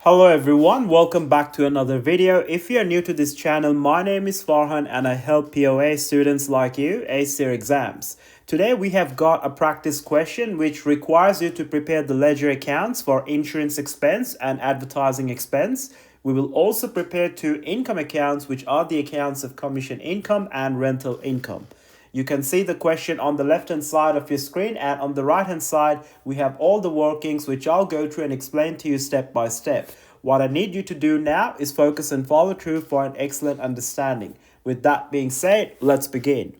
Hello everyone, welcome back to another video. If you are new to this channel, my name is Farhan and I help POA students like you ace their exams. Today we have got a practice question which requires you to prepare the ledger accounts for insurance expense and advertising expense. We will also prepare two income accounts, which are the accounts of commission income and rental income. You can see the question on the left hand side of your screen, and on the right hand side we have all the workings which I'll go through and explain to you step by step. What I need you to do now is focus and follow through for an excellent understanding. With that being said, let's begin.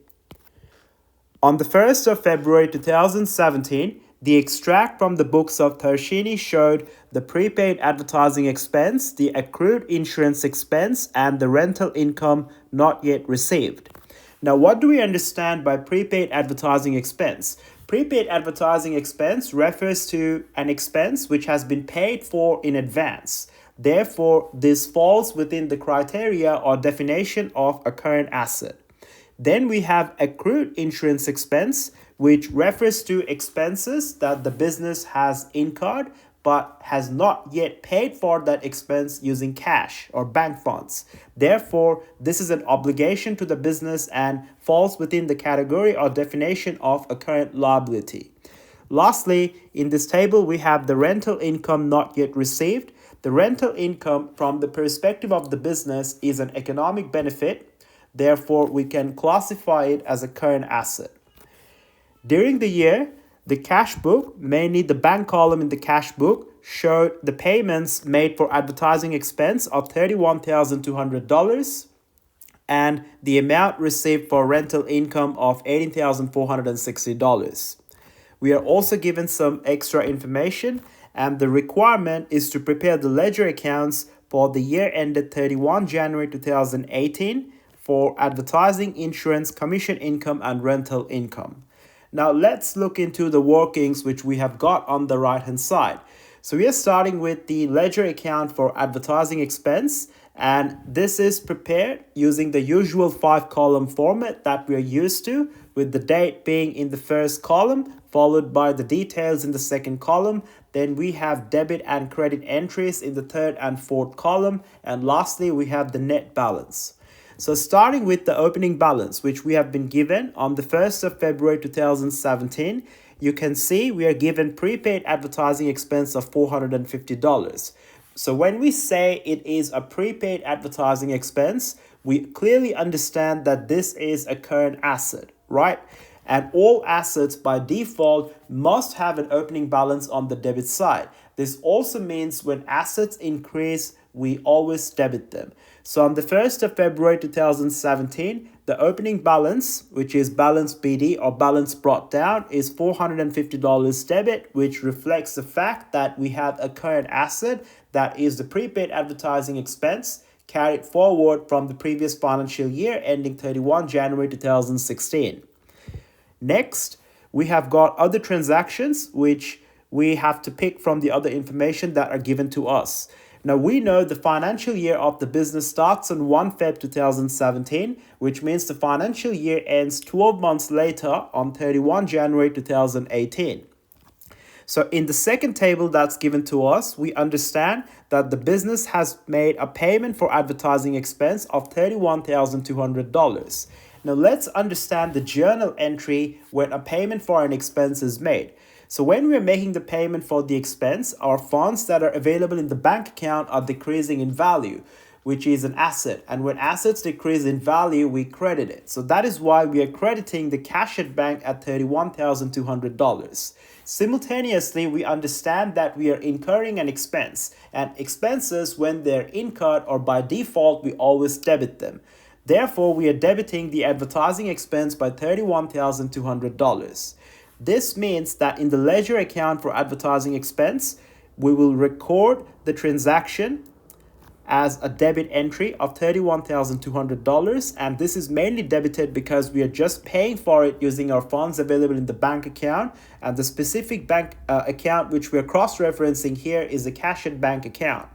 On the 1st of February 2017, the extract from the books of Tershini showed the prepaid advertising expense, the accrued insurance expense, and the rental income not yet received. Now, what do we understand by prepaid advertising expense? Prepaid advertising expense refers to an expense which has been paid for in advance. Therefore, this falls within the criteria or definition of a current asset. Then we have accrued insurance expense, which refers to expenses that the business has incurred but has not yet paid for that expense using cash or bank funds. Therefore, this is an obligation to the business and falls within the category or definition of a current liability. Lastly, in this table, we have the rental income not yet received. The rental income from the perspective of the business is an economic benefit. Therefore, we can classify it as a current asset. During the year, the cash book, mainly the bank column in the cash book, showed the payments made for advertising expense of $31,200 and the amount received for rental income of $18,460. We are also given some extra information, and the requirement is to prepare the ledger accounts for the year ended 31 January 2018 for advertising, insurance, commission income, and rental income. Now let's look into the workings which we have got on the right hand side. So we are starting with the ledger account for advertising expense, and this is prepared using the usual 5-column format that we are used to, with the date being in the first column, followed by the details in the second column. Then we have debit and credit entries in the third and fourth column, and lastly we have the net balance. So starting with the opening balance, which we have been given on the 1st of February 2017, you can see we are given prepaid advertising expense of $450. So when we say it is a prepaid advertising expense, we clearly understand that this is a current asset, right? And all assets by default must have an opening balance on the debit side. This also means when assets increase, we always debit them. So on the 1st of February 2017, the opening balance, which is balance BD or balance brought down, is $450 debit, which reflects the fact that we have a current asset, that is the prepaid advertising expense, carried forward from the previous financial year ending 31 January 2016. Next, we have got other transactions which we have to pick from the other information that are given to us. Now, we know the financial year of the business starts on 1 Feb 2017, which means the financial year ends 12 months later on 31 January 2018. So in the second table that's given to us, we understand that the business has made a payment for advertising expense of $31,200. Now let's understand the journal entry when a payment for an expense is made. So when we are making the payment for the expense, our funds that are available in the bank account are decreasing in value, which is an asset. And when assets decrease in value, we credit it. So that is why we are crediting the cash at bank at $31,200. Simultaneously, we understand that we are incurring an expense, and expenses, when they're incurred or by default, we always debit them. Therefore, we are debiting the advertising expense by $31,200. This means that in the ledger account for advertising expense, we will record the transaction as a debit entry of $31,200, and this is mainly debited because we are just paying for it using our funds available in the bank account, and the specific bank account which we are cross-referencing here is the cash and bank account.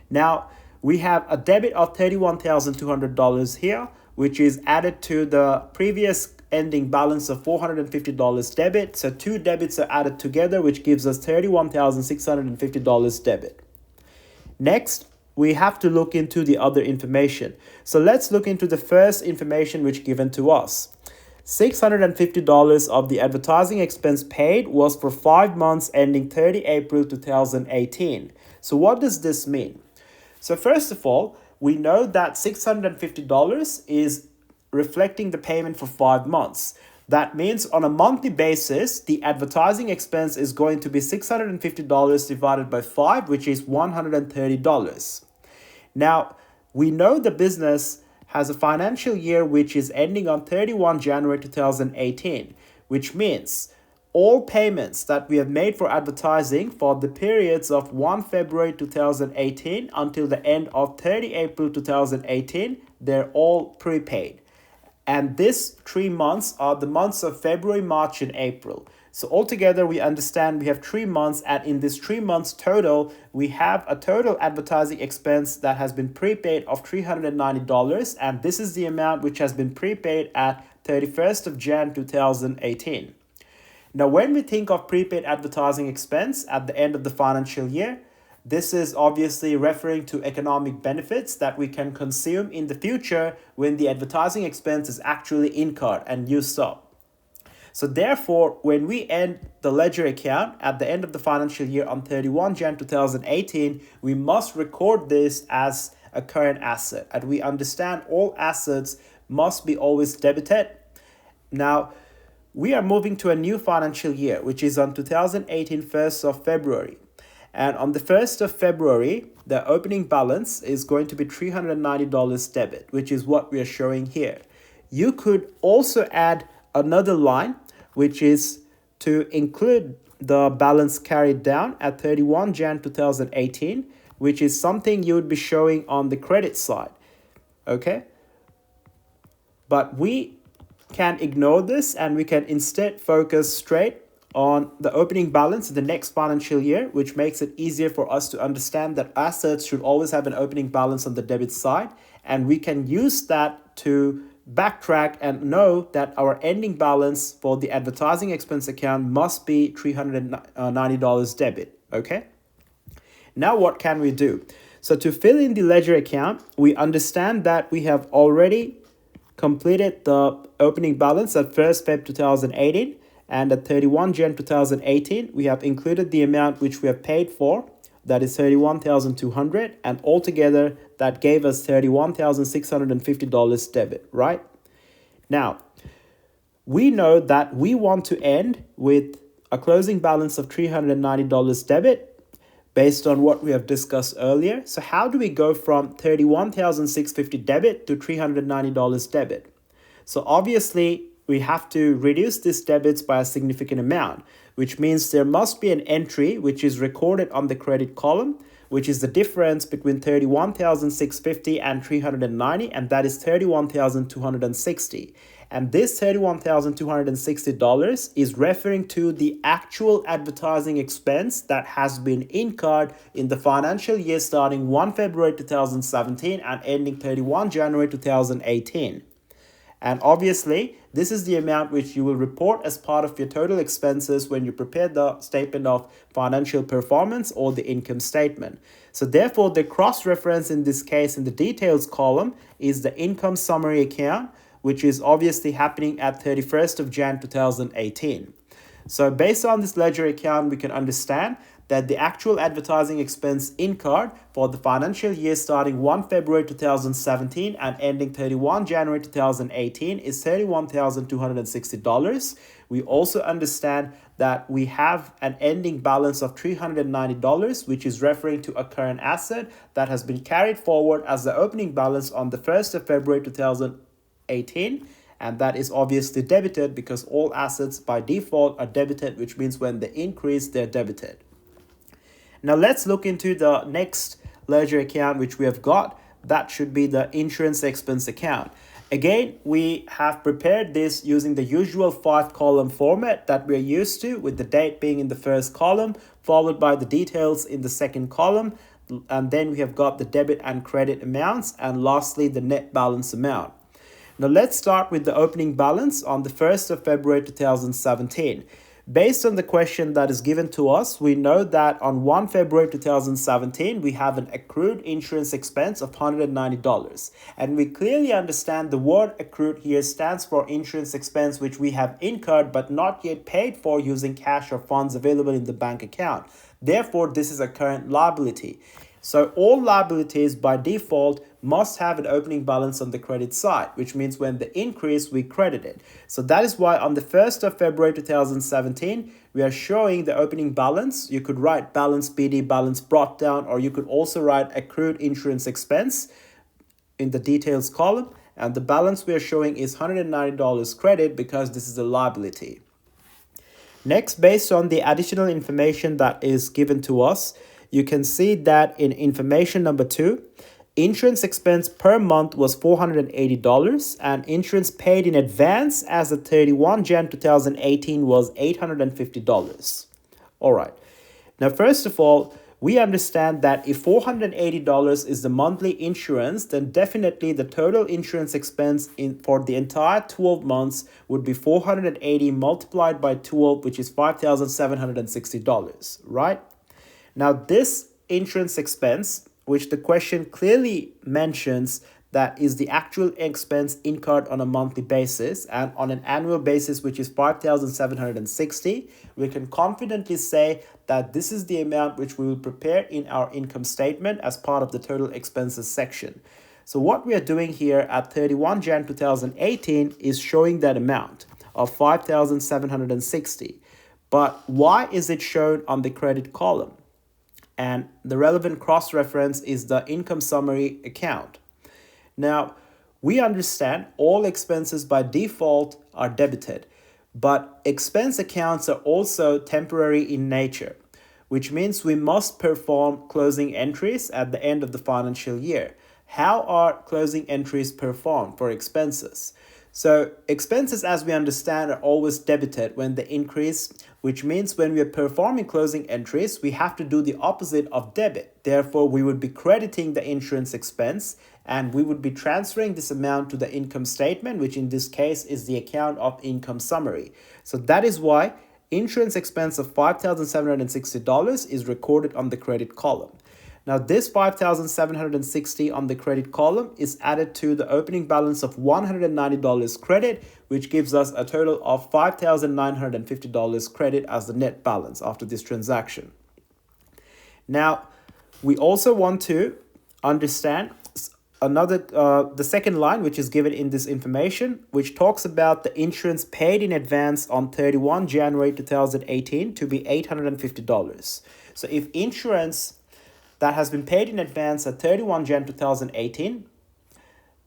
Now, we have a debit of $31,200 here, which is added to the previous ending balance of $450 debit. So two debits are added together, which gives us $31,650 debit. Next, we have to look into the other information. So let's look into the first information which given to us. $650 of the advertising expense paid was for 5 months ending 30 April 2018. So what does this mean? So first of all, we know that $650 is reflecting the payment for 5 months. That means on a monthly basis, the advertising expense is going to be $650 divided by 5, which is $130. Now, we know the business has a financial year which is ending on 31 January 2018, which means all payments that we have made for advertising for the periods of 1 February 2018 until the end of 30 April 2018, they're all prepaid. And these 3 months are the months of February, March, and April. So altogether, we understand we have 3 months, and in this 3 months total, we have a total advertising expense that has been prepaid of $390, and this is the amount which has been prepaid at 31st of Jan 2018. Now, when we think of prepaid advertising expense at the end of the financial year, this is obviously referring to economic benefits that we can consume in the future when the advertising expense is actually incurred and used up. So therefore, when we end the ledger account at the end of the financial year on 31 Jan 2018, we must record this as a current asset. And we understand all assets must be always debited. Now, we are moving to a new financial year, which is on 2018, 1st of February. And on the 1st of February, the opening balance is going to be $390 debit, which is what we are showing here. You could also add another line, which is to include the balance carried down at 31 Jan 2018, which is something you would be showing on the credit side. Okay? But we can ignore this and we can instead focus straight on the opening balance in the next financial year, which makes it easier for us to understand that assets should always have an opening balance on the debit side, and we can use that to backtrack and know that our ending balance for the advertising expense account must be $390 debit. Okay? Now what can we do? So to fill in the ledger account, we understand that we have already completed the opening balance at 1st Feb 2018, and at 31 Jan 2018, we have included the amount which we have paid for, that is $31,200, and altogether that gave us $31,650 debit, right? Now, we know that we want to end with a closing balance of $390 debit based on what we have discussed earlier. So how do we go from $31,650 debit to $390 debit? So obviously, we have to reduce these debits by a significant amount, which means there must be an entry which is recorded on the credit column, which is the difference between $31,650 and $390, and that is $31,260. And this $31,260 is referring to the actual advertising expense that has been incurred in the financial year starting 1 February 2017 and ending 31 January 2018. And obviously, this is the amount which you will report as part of your total expenses when you prepare the statement of financial performance or the income statement. So therefore, the cross-reference in this case in the details column is the income summary account, which is obviously happening at 31st of Jan 2018. So based on this ledger account, we can understand that the actual advertising expense incurred for the financial year starting 1 February 2017 and ending 31 January 2018 is $31,260. We also understand that we have an ending balance of $390, which is referring to a current asset that has been carried forward as the opening balance on the 1st of February 2018. And that is obviously debited because all assets by default are debited, which means when they increase, they're debited. Now let's look into the next ledger account which we have got. That should be the insurance expense account. Again, we have prepared this using the usual 5-column format that we're used to, with the date being in the first column, followed by the details in the second column, and then we have got the debit and credit amounts, and lastly the net balance amount. Now let's start with the opening balance on the 1st of February 2017. Based on the question that is given to us, we know that on 1 February 2017, we have an accrued insurance expense of $190. And we clearly understand the word accrued here stands for insurance expense which we have incurred but not yet paid for using cash or funds available in the bank account. Therefore, this is a current liability. So all liabilities by default must have an opening balance on the credit side, which means when they increase, we credit it. So that is why on the 1st of February 2017, we are showing the opening balance. You could write balance BD, balance brought down, or you could also write accrued insurance expense in the details column. And the balance we are showing is $190 credit because this is a liability. Next, based on the additional information that is given to us, you can see that in information number 2, insurance expense per month was $480 and insurance paid in advance as of 31 Jan 2018 was $850. All right. Now, first of all, we understand that if $480 is the monthly insurance, then definitely the total insurance expense for the entire 12 months would be 480 multiplied by 12, which is $5,760, right? Now, this insurance expense, which the question clearly mentions that is the actual expense incurred on a monthly basis and on an annual basis, which is 5,760, we can confidently say that this is the amount which we will prepare in our income statement as part of the total expenses section. So what we are doing here at 31 Jan 2018 is showing that amount of 5,760. But why is it shown on the credit column? And the relevant cross-reference is the income summary account. Now, we understand all expenses by default are debited, but expense accounts are also temporary in nature, which means we must perform closing entries at the end of the financial year. How are closing entries performed for expenses? So expenses, as we understand, are always debited when they increase, which means when we are performing closing entries, we have to do the opposite of debit. Therefore, we would be crediting the insurance expense and we would be transferring this amount to the income statement, which in this case is the account of income summary. So that is why insurance expense of $5,760 is recorded on the credit column. Now, this $5,760 on the credit column is added to the opening balance of $190 credit, which gives us a total of $5,950 credit as the net balance after this transaction. Now, we also want to understand the second line, which is given in this information, which talks about the insurance paid in advance on 31 January 2018 to be $850. So if insurance that has been paid in advance at 31 Jan 2018,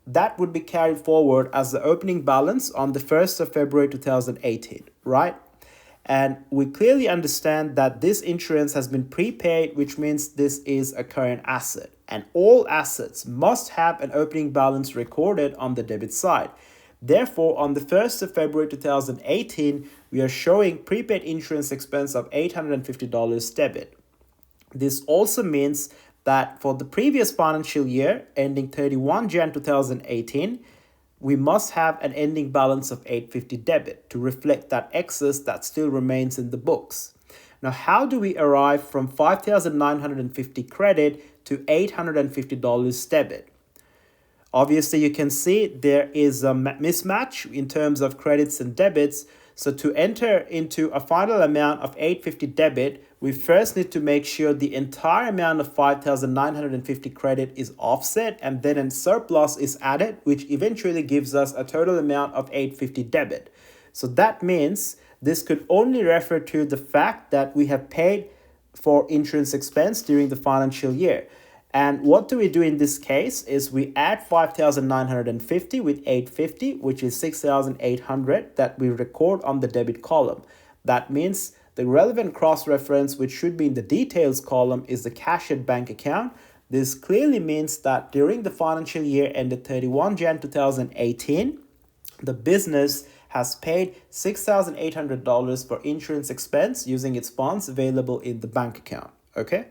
that would be carried forward as the opening balance on the 1st of February 2018, right? And we clearly understand that this insurance has been prepaid, which means this is a current asset. And all assets must have an opening balance recorded on the debit side. Therefore, on the 1st of February 2018, we are showing prepaid insurance expense of $850 debit. This also means that for the previous financial year ending 31 Jan 2018, we must have an ending balance of $850 debit to reflect that excess that still remains in the books. Now, how do we arrive from $5,950 credit to $850 debit? Obviously, you can see there is a mismatch in terms of credits and debits. So to enter into a final amount of $850 debit, we first need to make sure the entire amount of $5,950 credit is offset and then a surplus is added, which eventually gives us a total amount of $850 debit. So that means this could only refer to the fact that we have paid for insurance expense during the financial year. And what do we do in this case is we add 5,950 with 850, which is 6,800 that we record on the debit column. That means the relevant cross-reference, which should be in the details column, is the cash at bank account. This clearly means that during the financial year ended 31 Jan 2018, the business has paid $6,800 for insurance expense using its funds available in the bank account. Okay?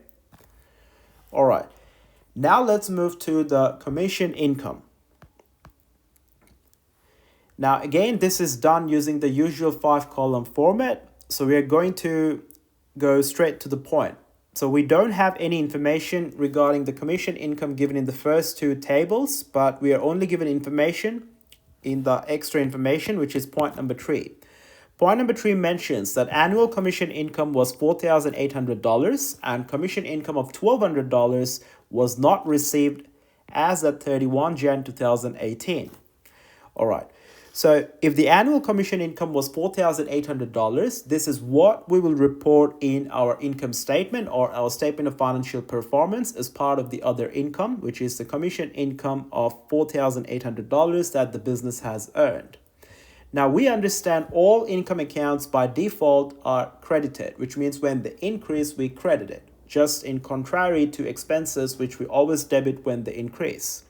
All right. Now let's move to the commission income. Now again, this is done using the usual 5-column format. So we are going to go straight to the point. So we don't have any information regarding the commission income given in the first two tables, but we are only given information in the extra information, which is point number 3. Point number 3 mentions that annual commission income was $4,800 and commission income of $1,200 was not received as at 31 Jan 2018. All right. So if the annual commission income was $4,800, this is what we will report in our income statement or our statement of financial performance as part of the other income, which is the commission income of $4,800 that the business has earned. Now we understand all income accounts by default are credited, which means when they increase, we credit it, just in contrary to expenses, which we always debit when they increase.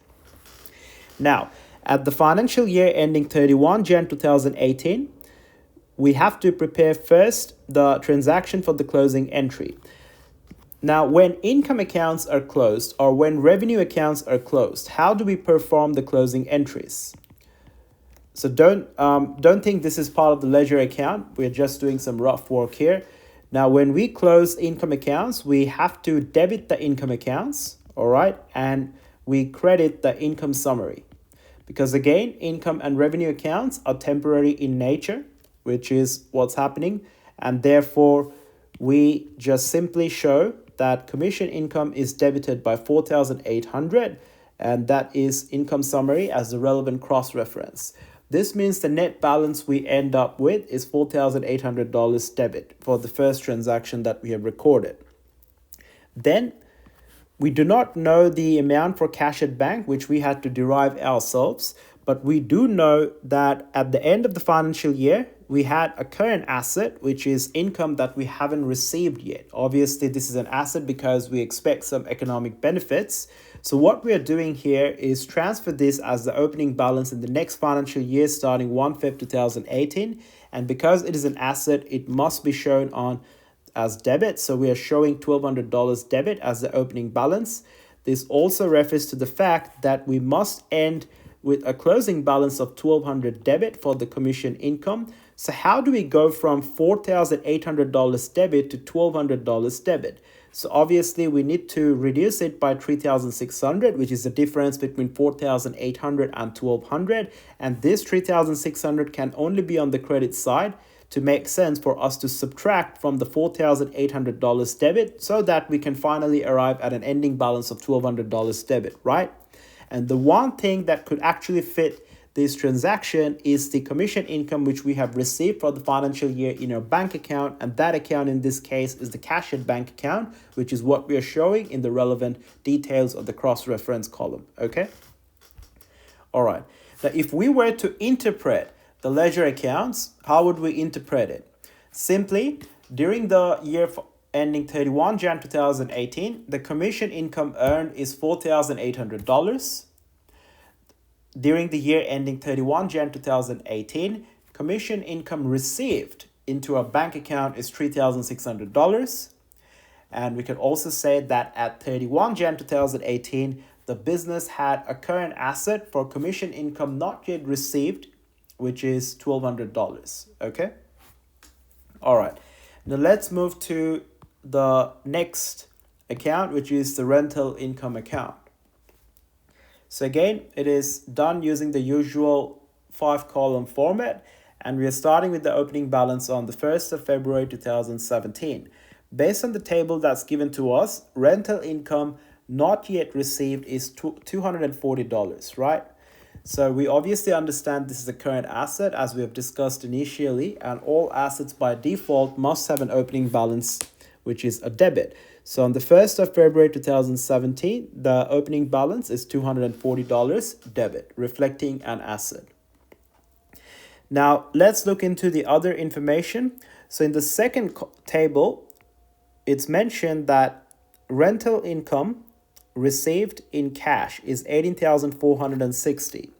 Now, at the financial year ending 31 Jan 2018, we have to prepare first the transaction for the closing entry. Now, when income accounts are closed or when revenue accounts are closed, how do we perform the closing entries? So don't think this is part of the ledger account. We're just doing some rough work here. Now, when we close income accounts, we have to debit the income accounts, all right, and we credit the income summary. Because again, income and revenue accounts are temporary in nature, which is what's happening. And therefore, we just simply show that commission income is debited by $4,800, and that is income summary as the relevant cross-reference. This means the net balance we end up with is $4,800 debit for the first transaction that we have recorded. Then we do not know the amount for cash at bank, which we had to derive ourselves, but we do know that at the end of the financial year, we had a current asset, which is income that we haven't received yet. Obviously, this is an asset because we expect some economic benefits. So what we are doing here is transfer this as the opening balance in the next financial year starting 1 Feb 2018. And because it is an asset, it must be shown on as debit. So we are showing $1,200 debit as the opening balance. This also refers to the fact that we must end with a closing balance of $1,200 debit for the commission income. So how do we go from $4,800 debit to $1,200 debit? So obviously we need to reduce it by $3,600, which is the difference between $4,800 and $1,200. And this $3,600 can only be on the credit side to make sense for us to subtract from the $4,800 debit so that we can finally arrive at an ending balance of $1,200 debit, right? And the one thing that could actually fit this transaction is the commission income which we have received for the financial year in our bank account, and that account in this case is the cash at bank account, which is what we are showing in the relevant details of the cross-reference column, okay? All right, now if we were to interpret the ledger accounts, how would we interpret it? Simply, during the year ending 31 Jan 2018, the commission income earned is $4,800. During the year ending 31 Jan 2018, commission income received into a bank account is $3,600. And we can also say that at 31 Jan 2018, the business had a current asset for commission income not yet received, which is $1,200, okay? All right, now let's move to the next account, which is the rental income account. So again, it is done using the usual 5-column format, and we are starting with the opening balance on the 1st of February 2017. Based on the table that's given to us, rental income not yet received is $240, right? So we obviously understand this is a current asset as we have discussed initially, and all assets by default must have an opening balance, which is a debit. So on the 1st of February 2017, the opening balance is $240 debit, reflecting an asset. Now let's look into the other information. So in the second table, it's mentioned that rental income received in cash is $18,460.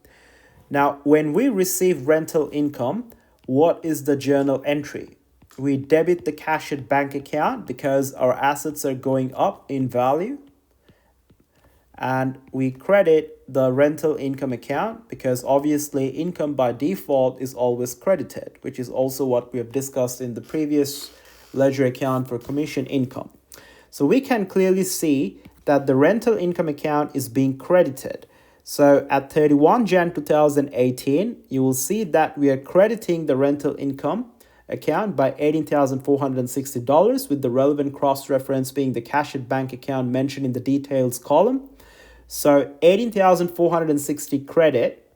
Now, when we receive rental income, what is the journal entry? We debit the cash at bank account because our assets are going up in value, and we credit the rental income account because obviously income by default is always credited, which is also what we have discussed in the previous ledger account for commission income. So we can clearly see that the rental income account is being credited. So at 31 Jan 2018, you will see that we are crediting the rental income account by $18,460 with the relevant cross-reference being the cash at bank account mentioned in the details column. So 18,460 credit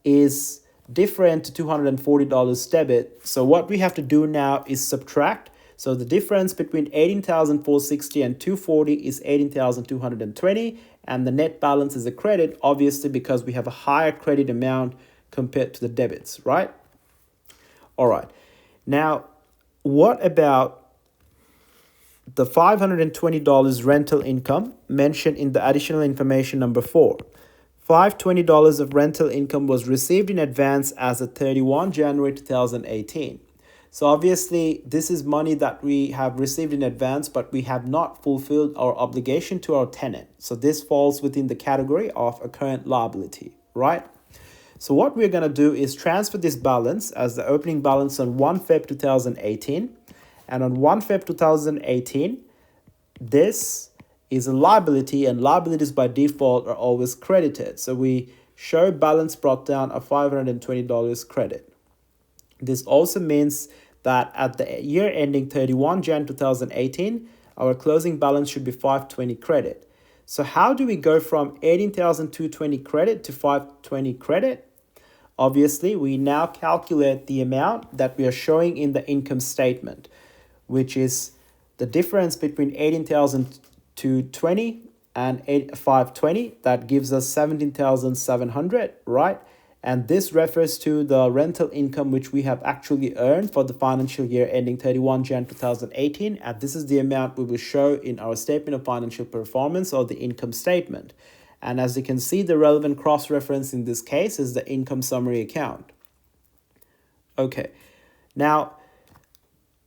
is different to $240 debit. So what we have to do now is subtract. So the difference between 18,460 and 240 is 18,220, and the net balance is a credit, obviously because we have a higher credit amount compared to the debits, right? All right. Now, what about the $520 rental income mentioned in the additional information number 4? $520 of rental income was received in advance as of 31 January 2018. So obviously, this is money that we have received in advance, but we have not fulfilled our obligation to our tenant. So this falls within the category of a current liability, right? So what we're going to do is transfer this balance as the opening balance on 1 Feb 2018. And on 1 Feb 2018, this is a liability, and liabilities by default are always credited. So we show balance brought down of $520 credit. This also means that at the year ending 31 Jan 2018, our closing balance should be 520 credit. So how do we go from 18,220 credit to 520 credit? Obviously, we now calculate the amount that we are showing in the income statement, which is the difference between 18,220 and 520. That gives us 17,700, right? And this refers to the rental income which we have actually earned for the financial year ending 31 Jan 2018. And this is the amount we will show in our statement of financial performance or the income statement. And as you can see, the relevant cross-reference in this case is the income summary account. Okay, now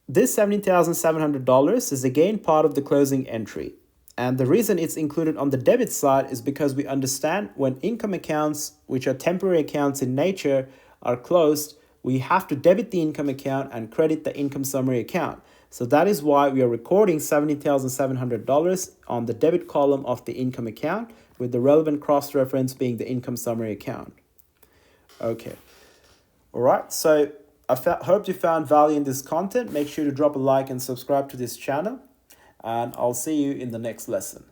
this $17,700 is again part of the closing entry. And the reason it's included on the debit side is because we understand when income accounts, which are temporary accounts in nature, are closed, we have to debit the income account and credit the income summary account. So that is why we are recording $70,700 on the debit column of the income account, with the relevant cross-reference being the income summary account. Okay. All right. So I hope you found value in this content. Make sure to drop a like and subscribe to this channel. And I'll see you in the next lesson.